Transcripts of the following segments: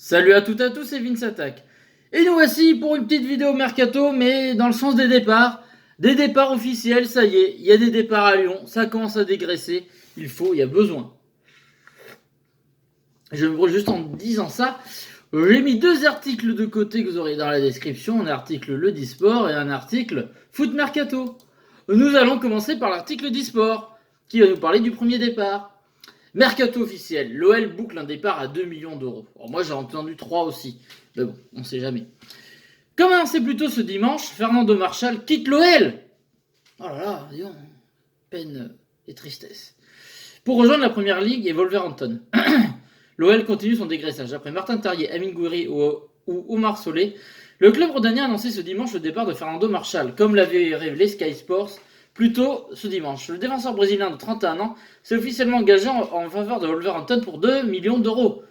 Salut à toutes et à tous, c'est Vince Attack. Et nous voici pour une petite vidéo mercato, mais dans le sens des départs. Des départs officiels, ça y est, il y a des départs à Lyon, ça commence à dégraisser. Il y a besoin. Je me brûle juste en disant ça. J'ai mis deux articles de côté que vous aurez dans la description, un article Le Disport et un article Foot Mercato. Nous allons commencer par l'article Disport, qui va nous parler du premier départ. Mercato officiel, l'OL boucle un départ à 2 millions d'euros. Alors moi j'ai entendu 3 aussi, mais bon, on sait jamais. Comme annoncé plus tôt ce dimanche, Fernando Marchal quitte l'OL. Oh là là, disons, peine et tristesse. Pour rejoindre la première ligue et Wolverhampton. L'OL continue son dégraissage. Après Martin Terrier, Amine Gouiri ou Omar Solé, le club rhodanien a annoncé ce dimanche le départ de Fernando Marchal, comme l'avait révélé Sky Sports plus tôt ce dimanche. Le défenseur brésilien de 31 ans s'est officiellement engagé en faveur de Wolverhampton pour 2 millions d'euros.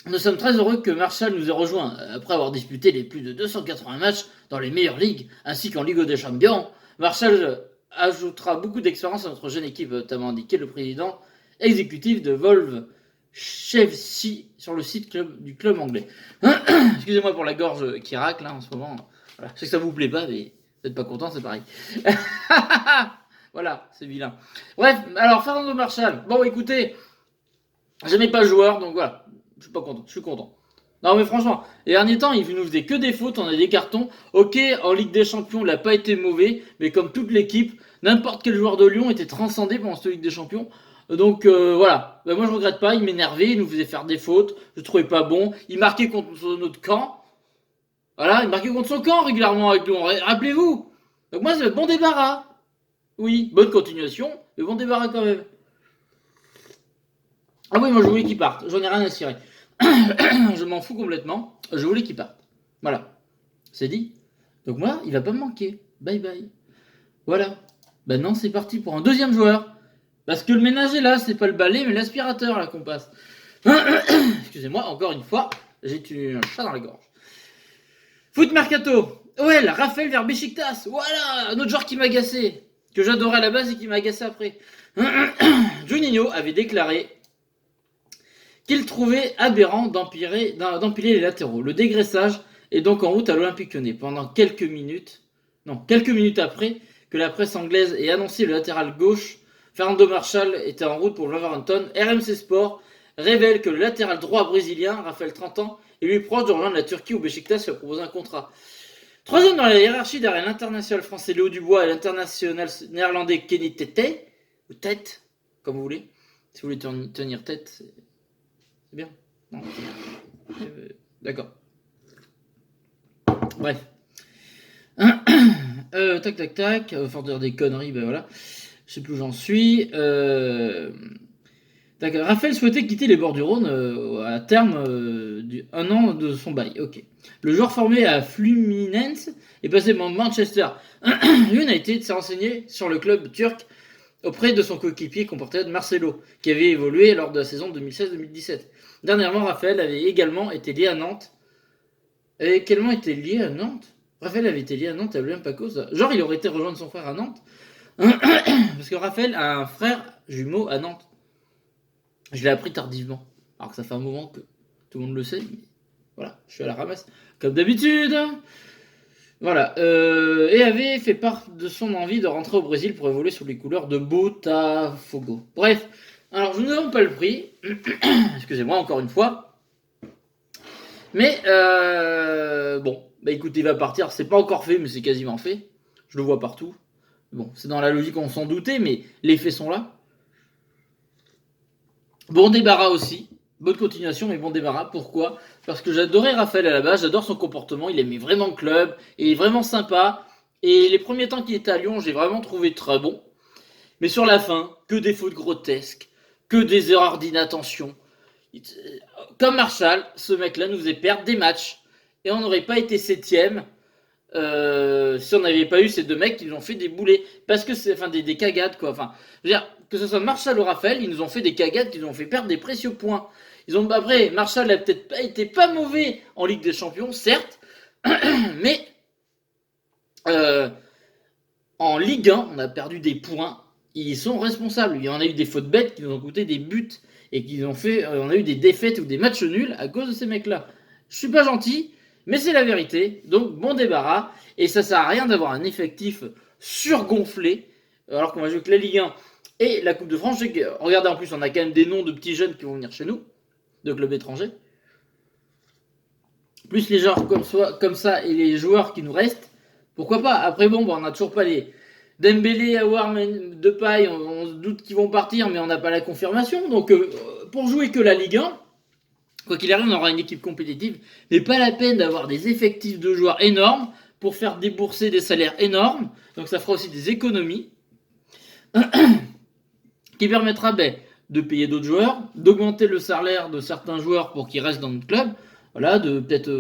Nous sommes très heureux que Marchal nous ait rejoints après avoir disputé les plus de 280 matchs dans les meilleures ligues, ainsi qu'en Ligue des Champions. Marchal ajoutera beaucoup d'expérience à notre jeune équipe, notamment indiqué le président exécutif de Wolves, Chelsea, sur le site du club anglais. Excusez-moi pour la gorge qui racle en ce moment. Voilà. Je sais que ça vous plaît pas, mais vous n'êtes pas content, c'est pareil. Voilà, c'est vilain. Bref, alors Fernando Marchal. Bon, écoutez, j'aimais pas le joueur, donc voilà. Je suis pas content, je suis content. Non mais franchement, les derniers temps, il nous faisait que des fautes, on a des cartons. Ok, en Ligue des Champions, il n'a pas été mauvais, mais comme toute l'équipe, n'importe quel joueur de Lyon était transcendé pendant cette Ligue des Champions. Donc voilà, moi je regrette pas, il m'énervait, il nous faisait faire des fautes, je trouvais pas bon, il marquait contre notre camp. Voilà, il marquait contre son camp régulièrement avec Lyon, rappelez-vous. Donc moi c'est le bon débarras. Oui, bonne continuation, mais bon débarras quand même. Ah oui, moi je voulais qu'il parte, j'en ai rien à cirer. Je m'en fous complètement, je voulais qu'il parte. Voilà, c'est dit. Donc moi, il va pas me manquer. Bye bye. Voilà. Maintenant, c'est parti pour un deuxième joueur. Parce que le ménage est là, c'est pas le balai, mais l'aspirateur là qu'on passe. Excusez-moi, encore une fois, j'ai tué un chat dans la gorge. Foot Mercato. Ouais, Raphaël vers Besiktas. Voilà, un autre joueur qui m'agaçait. Que j'adorais à la base et qui m'a agacé après. Juninho avait déclaré qu'il trouvait aberrant d'empiler les latéraux. Le dégraissage est donc en route à l'Olympique Lyonnais. Pendant quelques minutes après que la presse anglaise ait annoncé le latéral gauche, Fernando Marchal était en route pour Wolverhampton. RMC Sport révèle que le latéral droit brésilien, Raphaël 30 ans, est lui proche de rejoindre la Turquie où Beşiktaş lui a proposé un contrat. Troisième dans la hiérarchie derrière l'international français Léo Dubois et l'international néerlandais Kenny Tete, ou Tête, comme vous voulez. Si vous voulez tenir tête, c'est bien. Non, d'accord. Bref. Tac. Fort de dire des conneries, ben voilà. Je sais plus où j'en suis. Raphaël souhaitait quitter les bords du Rhône à terme un an de son bail. Ok. Le joueur formé à Fluminense est passé à Manchester. United s'est renseigné sur le club turc auprès de son coéquipier compatriote Marcelo, qui avait évolué lors de la saison 2016-2017. Dernièrement, Raphaël avait également été lié à Nantes. Raphaël avait été lié à Nantes à l'Olympiakos. Genre, il aurait été rejoindre son frère à Nantes. Parce que Raphaël a un frère jumeau à Nantes. Je l'ai appris tardivement. Alors que ça fait un moment que tout le monde le sait. Mais voilà, je suis à la ramasse. Comme d'habitude. Voilà. Et avait fait part de son envie de rentrer au Brésil pour évoluer sous les couleurs de Botafogo. Bref. Alors, nous n'avons pas le prix. Excusez-moi encore une fois. Mais bon, bah écoutez, il va partir. C'est pas encore fait, mais c'est quasiment fait. Je le vois partout. Bon, c'est dans la logique, on s'en doutait, mais les faits sont là. Bon débarras aussi. Bonne continuation, mais bon débarras. Pourquoi ? Parce que j'adorais Raphaël à la base, j'adore son comportement, il aimait vraiment le club, et il est vraiment sympa. Et les premiers temps qu'il était à Lyon, j'ai vraiment trouvé très bon. Mais sur la fin, que des fautes grotesques, que des erreurs d'inattention. Comme Marchal, ce mec-là nous faisait perdre des matchs. Et on n'aurait pas été septième si on n'avait pas eu ces deux mecs qui nous ont fait des boulets. Parce que c'est des cagades, quoi. Enfin, je veux dire, que ce soit Marchal ou Raphaël, ils nous ont fait des cagades qui nous ont fait perdre des précieux points. Après, Marchal n'a peut-être pas été pas mauvais en Ligue des Champions, certes, mais en Ligue 1, on a perdu des points. Ils sont responsables. Il y en a eu des fautes bêtes qui nous ont coûté des buts et on a eu des défaites ou des matchs nuls à cause de ces mecs-là. Je suis pas gentil, mais c'est la vérité. Donc bon débarras, et ça sert à rien d'avoir un effectif surgonflé, alors qu'on va jouer que la Ligue 1 et la Coupe de France. Regardez, en plus, on a quand même des noms de petits jeunes qui vont venir chez nous, de clubs étrangers. Plus les joueurs comme ça et les joueurs qui nous restent, pourquoi pas. Après, bon, on n'a toujours pas les Dembélé, Aouar, Depay, on se doute qu'ils vont partir, mais on n'a pas la confirmation. Donc, pour jouer que la Ligue 1, quoi qu'il arrive, on aura une équipe compétitive, mais pas la peine d'avoir des effectifs de joueurs énormes pour faire débourser des salaires énormes. Donc, ça fera aussi des économies qui permettra de payer d'autres joueurs, d'augmenter le salaire de certains joueurs pour qu'ils restent dans notre club. Voilà, de peut-être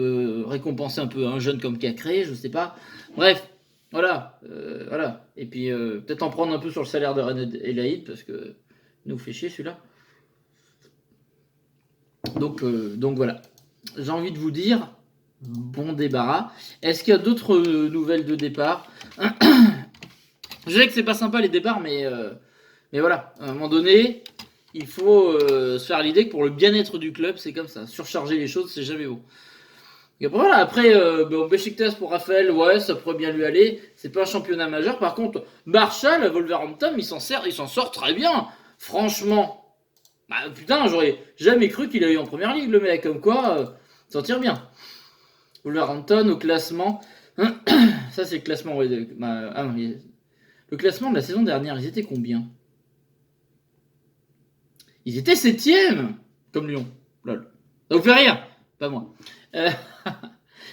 récompenser un peu un jeune comme Cacré, je sais pas. Bref, voilà. Et puis peut-être en prendre un peu sur le salaire de Rennes et Laïd, parce que il nous fait chier celui-là. Donc voilà. J'ai envie de vous dire, bon débarras. Est-ce qu'il y a d'autres nouvelles de départ? Je sais que c'est pas sympa les départs, mais voilà. À un moment donné, il faut se faire l'idée que pour le bien-être du club, c'est comme ça. Surcharger les choses, c'est jamais bon. Et voilà, après, Beşiktaş pour Raphaël, ouais, ça pourrait bien lui aller. C'est pas un championnat majeur. Par contre, Marshall, à Wolverhampton, il s'en sort très bien. Franchement. Bah putain, j'aurais jamais cru qu'il a eu en première ligue, le mec. Comme quoi, s'en tire bien. Wolverhampton au classement. Ça, c'est le classement. Ouais, le classement de la saison dernière, ils étaient combien? Ils étaient 7ème, comme Lyon. Lol. Ça vous fait rire? Pas moi.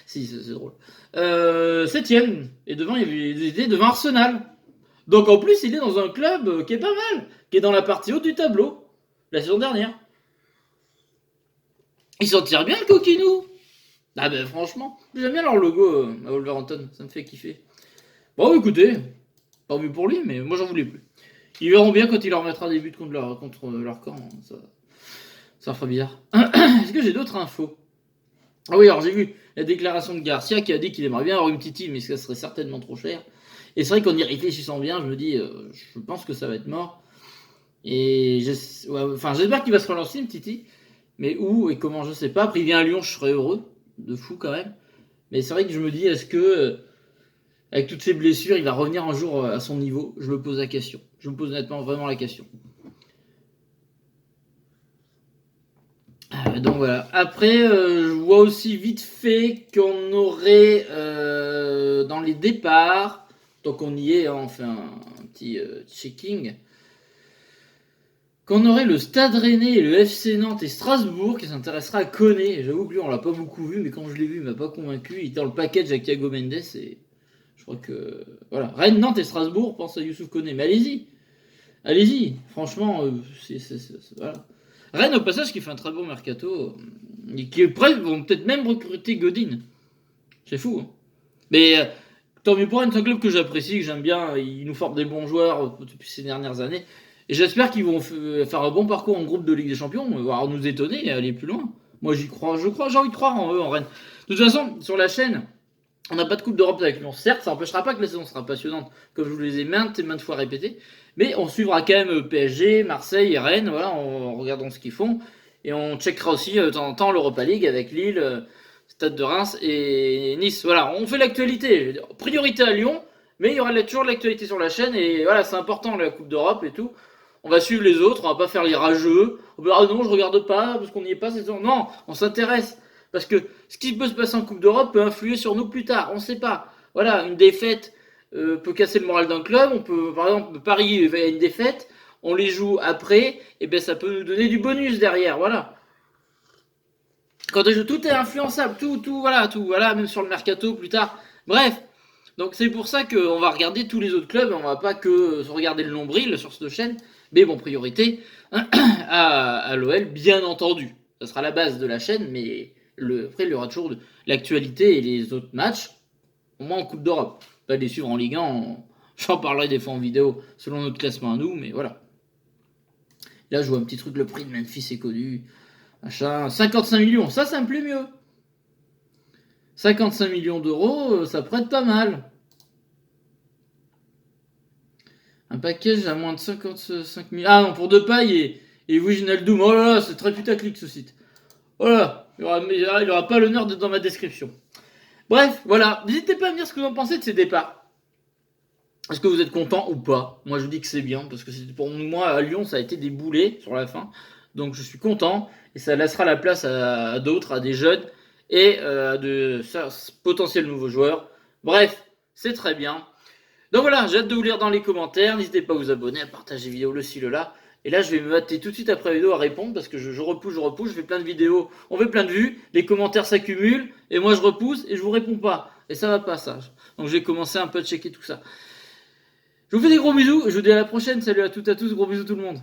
Si, c'est drôle. 7ème. Et devant, ils étaient devant Arsenal. Donc en plus, il est dans un club qui est pas mal, qui est dans la partie haute du tableau, la saison dernière. Il s'en tire bien, le coquinou. Ah ben franchement, j'aime bien leur logo à Wolverhampton, ça me fait kiffer. Bon, écoutez, pas mieux pour lui, mais moi j'en voulais plus. Ils verront bien quand il leur mettra des buts contre leur camp. Ça fera bizarre. Est-ce que j'ai d'autres infos? Ah oui, alors j'ai vu la déclaration de Garcia qui a dit qu'il aimerait bien avoir une petite team, mais ça serait certainement trop cher. Et c'est vrai qu'en y réfléchissant bien, je me dis, je pense que ça va être mort. Et j'espère qu'il va se relancer, une Titi. Mais où et comment, je sais pas. Après, il vient à Lyon, je serais heureux. De fou quand même. Mais c'est vrai que je me dis, est-ce que, avec toutes ces blessures, il va revenir un jour à son niveau? Je me pose la question. Je me pose honnêtement vraiment la question. Donc voilà. Après, je vois aussi vite fait qu'on aurait dans les départs, tant qu'on y est, on fait un petit checking, qu'on aurait le Stade Rennais et le FC Nantes et Strasbourg qui s'intéressera à Koné. J'avoue que lui, on l'a pas beaucoup vu, mais quand je l'ai vu, il m'a pas convaincu. Il était dans le package avec Thiago Mendes et je crois que voilà. Rennes, Nantes et Strasbourg, pense à Youssouf Koné. Mais allez-y. Franchement, voilà. Rennes, au passage, qui fait un très bon mercato, et qui est prêt, vont peut-être même recruter Godin. C'est fou. Hein. Mais tant mieux pour Rennes, c'est un club que j'apprécie, que j'aime bien. Ils nous forment des bons joueurs depuis ces dernières années. Et j'espère qu'ils vont faire un bon parcours en groupe de Ligue des Champions, voire nous étonner et aller plus loin. Moi, j'y crois, j'ai envie de croire en eux, en Rennes. De toute façon, sur la chaîne, on n'a pas de Coupe d'Europe avec Lyon. Certes, ça n'empêchera pas que la saison sera passionnante, comme je vous les ai maintes et maintes fois répété. Mais on suivra quand même PSG, Marseille et Rennes, voilà, en regardant ce qu'ils font. Et on checkera aussi de temps en temps l'Europa League avec Lille, Stade de Reims et Nice. Voilà, on fait l'actualité. Priorité à Lyon, mais il y aura toujours de l'actualité sur la chaîne. Et voilà, c'est important, la Coupe d'Europe et tout. On va suivre les autres, on va pas faire les rageux. Ah non, je regarde pas parce qu'on n'y est pas. Non, on s'intéresse. Parce que ce qui peut se passer en Coupe d'Europe peut influer sur nous plus tard. On ne sait pas. Voilà, une défaite peut casser le moral d'un club. On peut, par exemple, Paris va à une défaite. On les joue après. Et bien, ça peut nous donner du bonus derrière. Voilà. Quand on joue, tout est influençable. Tout, voilà, même sur le mercato plus tard. Bref. Donc, c'est pour ça qu'on va regarder tous les autres clubs. On va pas que regarder le nombril sur cette chaîne. Mais bon, priorité à l'OL, bien entendu. Ça sera la base de la chaîne, mais après, il y aura toujours l'actualité et les autres matchs, au moins en Coupe d'Europe. Pas les suivre en Ligue 1, j'en parlerai des fois en vidéo selon notre classement à nous, mais voilà. Là, je vois un petit truc, le prix de Memphis est connu. Machin, 55 millions, ça me plaît mieux. 55 millions d'euros, ça prête pas mal. Un package à moins de 55 millions. Ah non, pour Depay Et Wijnaldum, oh là là, c'est très putaclic ce site. Voilà, il n'y aura pas l'honneur d'être dans ma description. Bref, voilà, n'hésitez pas à me dire ce que vous en pensez de ces départs. Est-ce que vous êtes content ou pas? Moi je vous dis que c'est bien, parce que pour moi à Lyon ça a été des boulets sur la fin. Donc je suis content, et ça laissera la place à d'autres, à des jeunes, et de potentiels nouveaux joueurs. Bref, c'est très bien. Donc voilà, j'ai hâte de vous lire dans les commentaires. N'hésitez pas à vous abonner, à partager la vidéo, le ci, le là. Et là, je vais me mater tout de suite après la vidéo à répondre parce que je repousse, je fais plein de vidéos, on fait plein de vues, les commentaires s'accumulent, et moi je repousse et je vous réponds pas. Et ça va pas, ça. Donc je vais commencer un peu à checker tout ça. Je vous fais des gros bisous, et je vous dis à la prochaine. Salut à toutes et à tous, gros bisous tout le monde.